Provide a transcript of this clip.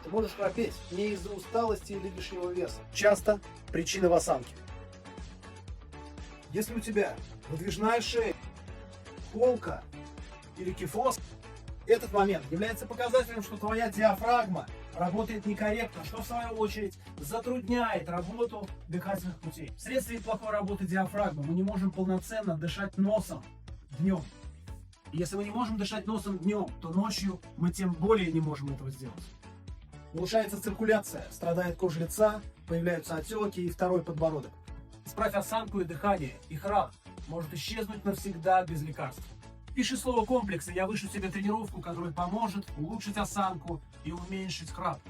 Ты можешь храпеть не из-за усталости или лишнего веса. Часто причина в осанке. Если у тебя выдвижная шея, холка или кифоз, этот момент является показателем, что твоя диафрагма работает некорректно, что в свою очередь затрудняет работу дыхательных путей. Вследствие плохой работы диафрагмы мы не можем полноценно дышать носом днем. И если мы не можем дышать носом днем, то ночью мы тем более не можем этого сделать. Улучшается циркуляция, страдает кожа лица, появляются отеки и второй подбородок. Исправь осанку и дыхание, и храп может исчезнуть навсегда без лекарств. Пиши слово «комплекс», и я вышлю тебе тренировку, которая поможет улучшить осанку и уменьшить храп.